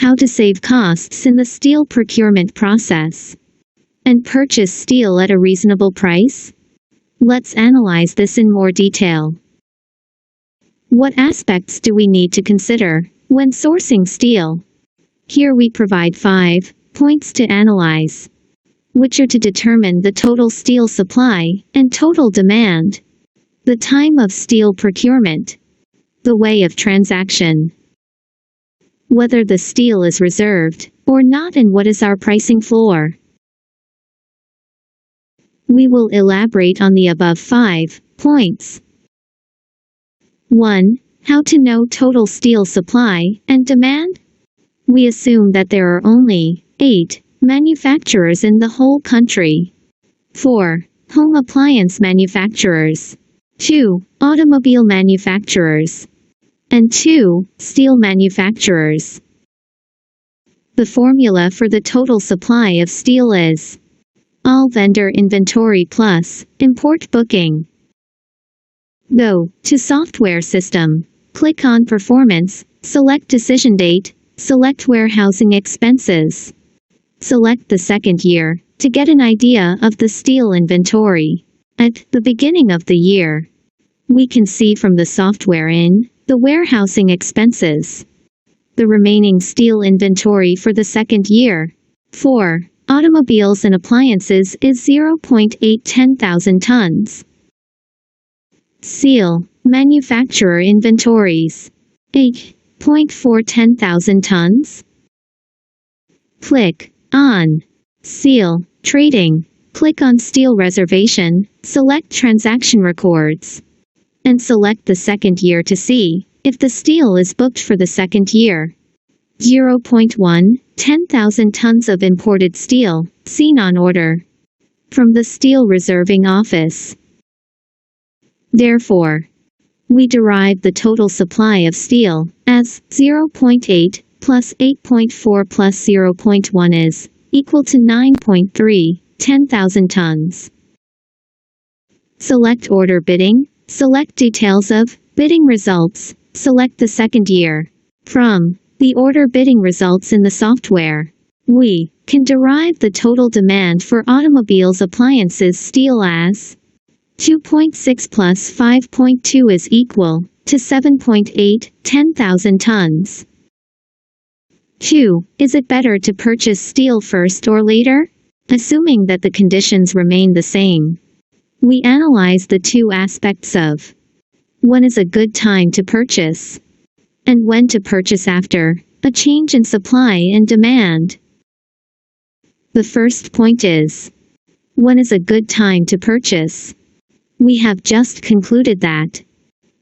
How to save costs in the steel procurement process and purchase steel at a reasonable price? Let's analyze this in more detail. What aspects do we need to consider when sourcing steel? Here we provide 5 points to analyze, which are to determine the total steel supply and total demand, the time of steel procurement, the way of transaction, whether the steel is reserved or not, and what is our pricing floor. We will elaborate on the above 5 points. 1. How to know total steel supply and demand? We assume that there are only 8 manufacturers in the whole country. 4. Home appliance manufacturers. 2. Automobile manufacturers. And 2. Steel manufacturers. The formula for the total supply of steel is all vendor inventory plus import booking. Go to Software System. Click on Performance, select Decision Date, select Warehousing Expenses. Select the second year to get an idea of the steel inventory. At the beginning of the year, we can see from the software in the warehousing expenses the remaining steel inventory for the second year. 4. Automobiles and appliances is 10,000 tons. Steel manufacturer inventories 10,000 tons. Click on Steel Trading. Click on Steel Reservation, select Transaction Records, and select the second year to see if the steel is booked for the second year. 10,000 tons of imported steel, seen on order from the Steel Reserving Office. Therefore, we derive the total supply of steel as 0.8 plus 8.4 plus 0.1 is equal to 9.3, 10,000 tons. Select Order Bidding, select Details of Bidding Results, select the second year. From the order bidding results in the software, we can derive the total demand for automobiles appliances steel as 2.6 plus 5.2 is equal to 7.8, 10,000 tons. 2. Is it better to purchase steel first or later? Assuming that the conditions remain the same, we analyze the 2 aspects of when is a good time to purchase and when to purchase after a change in supply and demand. The first point is when is a good time to purchase? We have just concluded that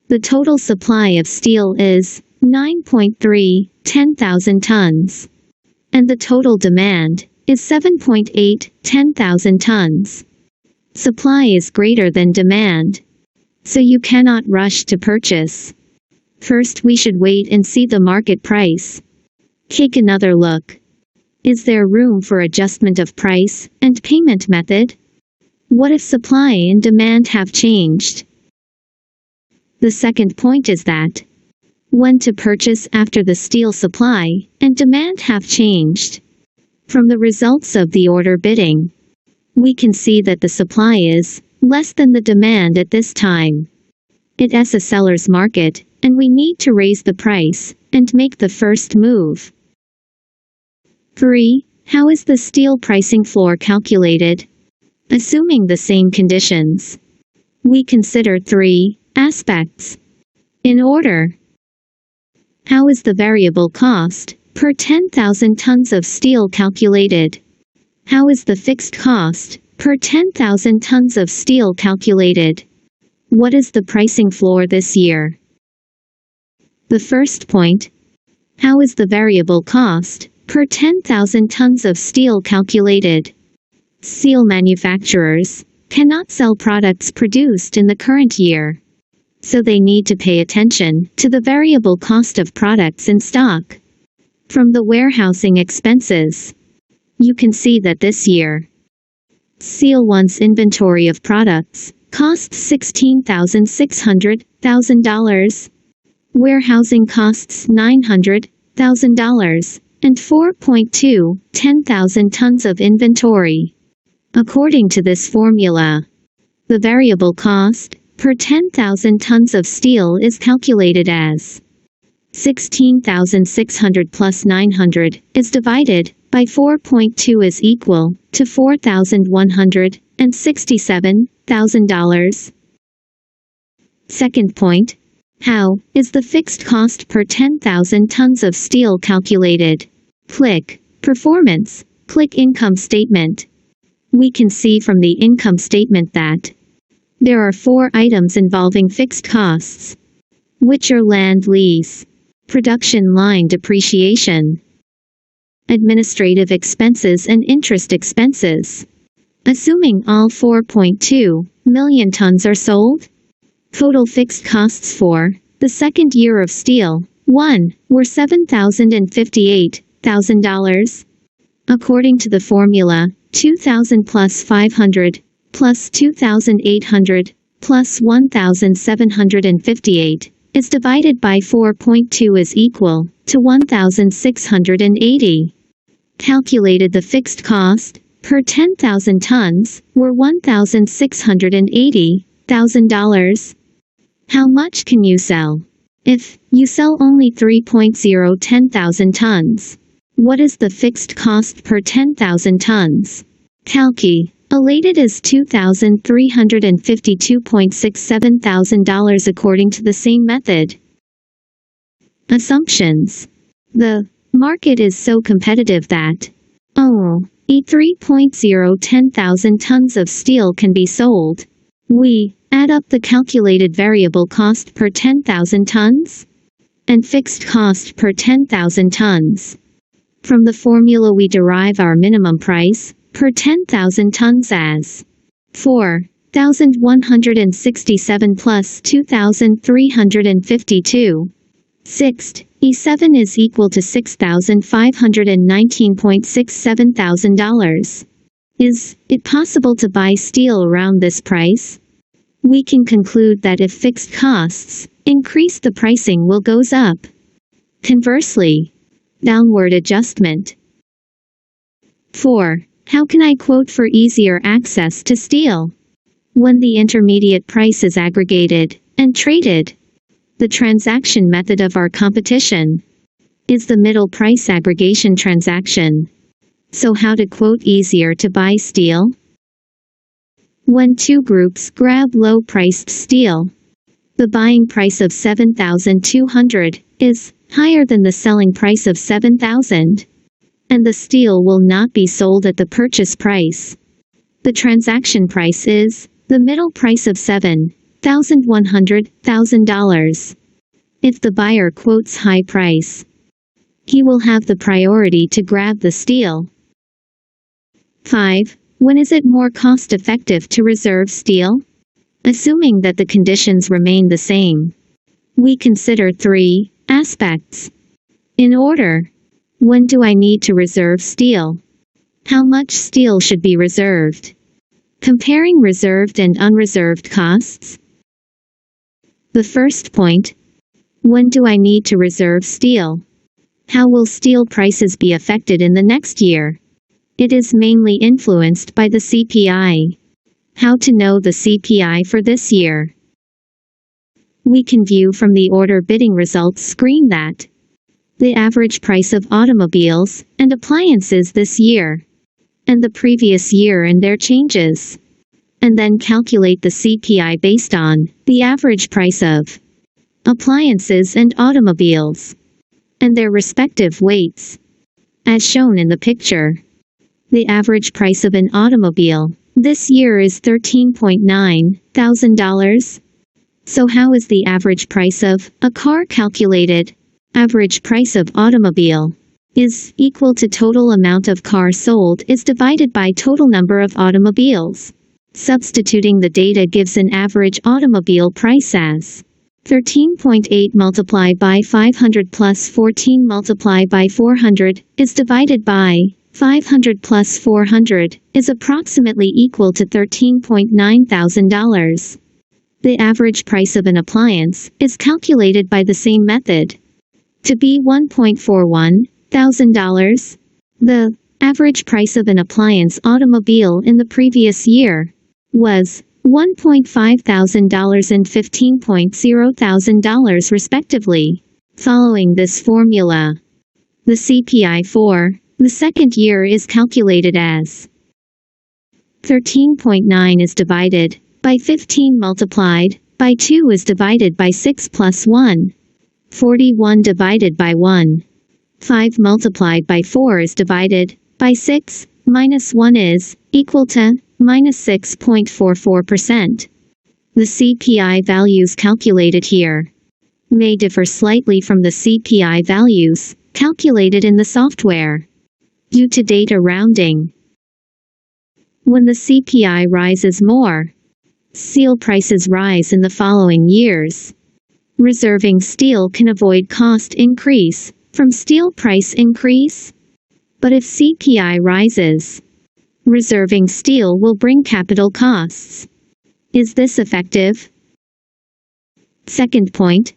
the total supply of steel is 9.3, 10,000 tons, and the total demand is 7.8, 10,000 tons. Supply is greater than demand, so you cannot rush to purchase. First, we should wait and see the market price. Take another look. Is there room for adjustment of price and payment method? What if supply and demand have changed? The second point is that when to purchase after the steel supply and demand have changed. From the results of the order bidding, we can see that the supply is less than the demand at this time. It is a seller's market, and we need to raise the price and make the first move. 3. How is the steel pricing floor calculated? Assuming the same conditions, we consider 3 aspects in order. How is the variable cost per 10,000 tons of steel calculated? How is the fixed cost per 10,000 tons of steel calculated? What is the pricing floor this year? The first point, how is the variable cost per 10,000 tons of steel calculated? Steel manufacturers cannot sell products produced in the current year, so they need to pay attention to the variable cost of products in stock. From the warehousing expenses, you can see that this year, Steel 1's inventory of products costs $16,600,000. Warehousing costs $900,000, and 4.2, 10,000 tons of inventory. According to this formula, the variable cost per 10,000 tons of steel is calculated as 16,600 plus 900 is divided by 4.2 is equal to $4,167,000. Second point. How is the fixed cost per 10,000 tons of steel calculated? Click Performance. Click Income Statement. We can see from the income statement that there are 4 items involving fixed costs, which are land lease, production line depreciation, administrative expenses and interest expenses. Assuming all 4.2 million tons are sold, total fixed costs for the second year of steel 1 were $7,058,000. According to the formula, 2,000 plus 500 plus 2,800 plus 1,758 is divided by 4.2 is equal to 1,680. Calculated the fixed cost per 10,000 tons were $1,680,000. How much can you sell? If you sell only 3.0 10,000 tons, what is the fixed cost per 10,000 tons? Calculated is $2,352.67 according to the same method. Assumptions. The market is so competitive that only 3.0 10,000 tons of steel can be sold. We add up the calculated variable cost per 10,000 tons and fixed cost per 10,000 tons. From the formula we derive our minimum price per 10,000 tons as 4,167 plus 2,352. Sixth, E7 is equal to $6,519.67,000. Is it possible to buy steel around this price? We can conclude that if fixed costs increase, the pricing will goes up. Conversely, downward adjustment. 4. How can I quote for easier access to steel? When the intermediate price is aggregated and traded, the transaction method of our competition is the middle price aggregation transaction. So how to quote easier to buy steel? When 2 groups grab low-priced steel, the buying price of $7,200 is higher than the selling price of $7,000, and the steel will not be sold at the purchase price. The transaction price is the middle price of $7,100,000. If the buyer quotes high price, he will have the priority to grab the steel. 5. When is it more cost-effective to reserve steel? Assuming that the conditions remain the same, we consider 3 aspects. In order: when do I need to reserve steel? How much steel should be reserved? Comparing reserved and unreserved costs. The first point: when do I need to reserve steel? How will steel prices be affected in the next year? It is mainly influenced by the CPI. How to know the CPI for this year? We can view from the order bidding results screen that the average price of automobiles and appliances this year and the previous year and their changes, and then calculate the CPI based on the average price of appliances and automobiles and their respective weights. As shown in the picture, the average price of an automobile this year is $13,900. So how is the average price of a car calculated? Average price of automobile is equal to total amount of car sold is divided by total number of automobiles. Substituting the data gives an average automobile price as 13.8 multiplied by 500 plus 14 multiplied by 400 is divided by 500 plus 400 is approximately equal to $13,900. The average price of an appliance is calculated by the same method to be 1.41 $1,000. The average price of an appliance automobile in the previous year was $1,500 and $15,000 respectively. Following this formula, the CPI for the second year is calculated as 13.9 is divided by 15 multiplied by 2 is divided by 6 plus 1. 41 divided by 1. 5 multiplied by 4 is divided by 6 minus 1 is equal to minus 6.44%. The CPI values calculated here may differ slightly from the CPI values calculated in the software due to data rounding. When the CPI rises more, steel prices rise in the following years. Reserving steel can avoid cost increase from steel price increase. But if CPI rises, reserving steel will bring capital costs. Is this effective? Second point.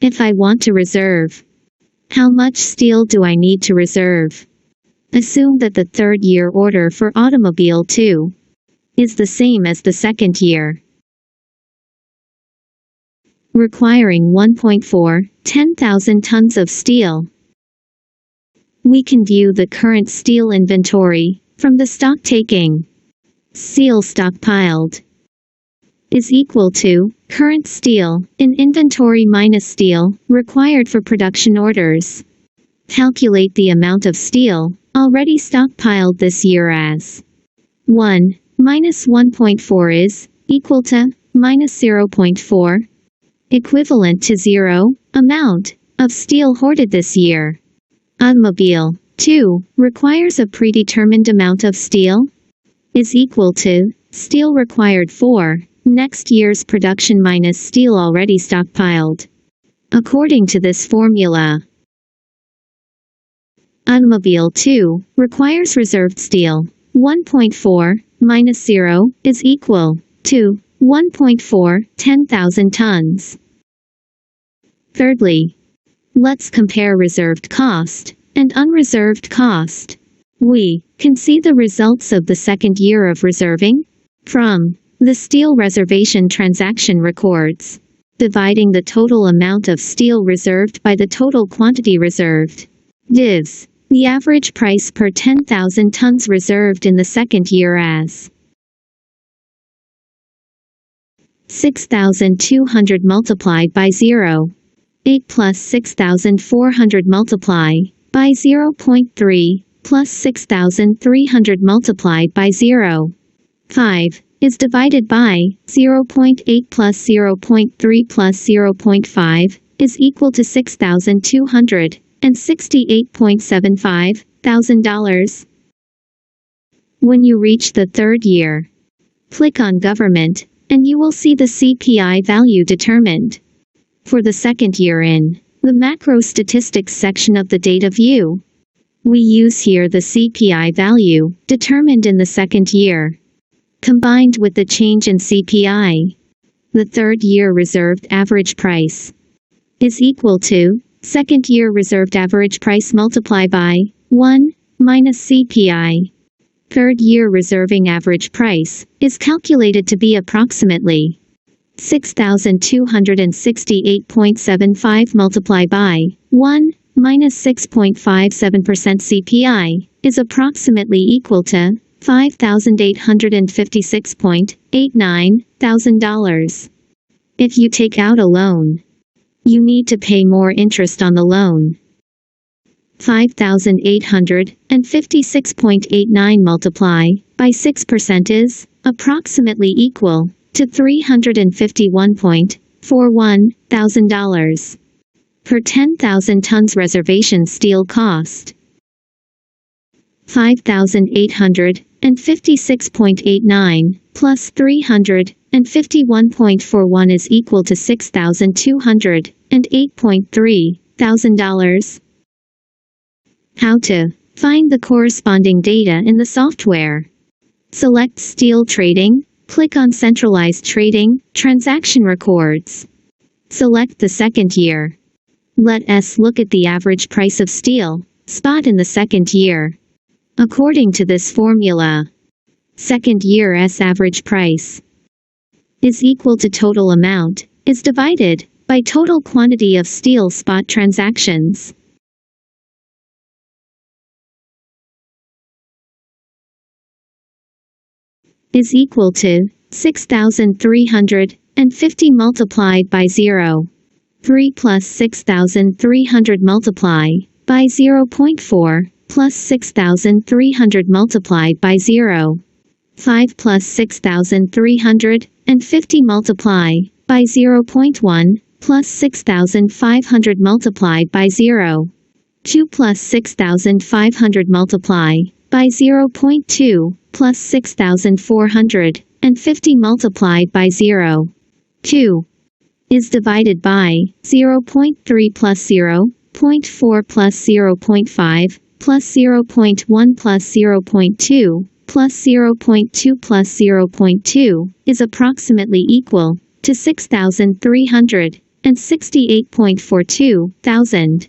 If I want to reserve, how much steel do I need to reserve? Assume that the third year order for automobile 2 is the same as the second year, requiring 10,000 tons of steel. We can view the current steel inventory from the stock taking. Steel stockpiled is equal to current steel in inventory minus steel required for production orders. Calculate the amount of steel already stockpiled this year as 1 minus 1.4 is equal to minus 0.4, equivalent to 0 amount of steel hoarded this year. Automobile 2 requires a predetermined amount of steel is equal to steel required for next year's production minus steel already stockpiled. According to this formula, automobile 2 requires reserved steel 1.4 minus 0 is equal to 1.4 10,000 tons. Thirdly, let's compare reserved cost and unreserved cost. We can see the results of the second year of reserving from the steel reservation transaction records, dividing the total amount of steel reserved by the total quantity reserved. Divs the average price per 10,000 tons reserved in the second year as 6,200 multiplied by 0. 8 plus 6,400 multiply by 0.3 plus 6,300 multiplied by 0. 5 is divided by 0.8 plus 0.3 plus 0.5 is equal to $6,268.75 thousand. When you reach the third year, click on Government, and you will see the CPI value determined. For the second year in the Macro Statistics section of the data view, we use here the CPI value determined in the second year, combined with the change in CPI. The third year reserved average price is equal to second year reserved average price multiplied by 1 minus CPI. Third year reserving average price is calculated to be approximately 6,268.75 multiplied by 1 minus 6.57% CPI is approximately equal to $5,856.89 thousand. If you take out a loan, you need to pay more interest on the loan. 5,856.89 multiply by 6% is approximately equal to $351.41 thousand per 10,000 tons reservation steel cost. 5,856.89 plus 351.41 is equal to $6,208.3 thousand. How to find the corresponding data in the software. Select Steel Trading, click on Centralized Trading, Transaction Records. Select the second year. Let us look at the average price of steel spot in the second year. According to this formula, second year's average price is equal to total amount is divided by total quantity of steel spot transactions. Is equal to 6,350 multiplied by 0. 3 plus 6,300 multiply by 0.4 plus 6,300 multiplied by 0. 5 plus 6,350 multiply by 0.1 plus 6,500 multiplied by 0. 2 plus 6,500 multiply by 0.2 plus 6,450 multiplied by 0. 2 is divided by 0.3 plus 0.4 plus 0.5 plus 0.1 plus 0.2 plus 0.2 plus 0.2 is approximately equal to $6,368.42 thousand.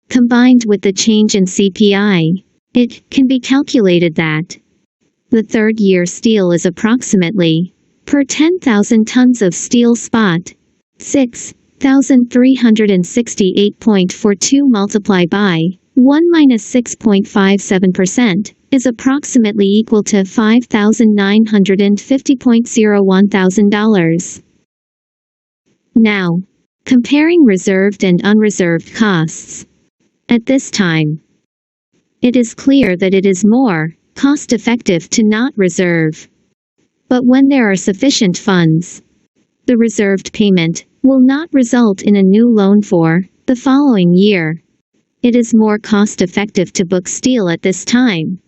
Combined with the change in CPI, it can be calculated that the third year steel is approximately, per 10,000 tons of steel spot, 6,368.42 multiplied by 1 minus 6.57% is approximately equal to $5,950.01 thousand. Now, comparing reserved and unreserved costs. At this time, it is clear that it is more cost-effective to not reserve. But when there are sufficient funds, the reserved payment will not result in a new loan for the following year. It is more cost-effective to book steel at this time.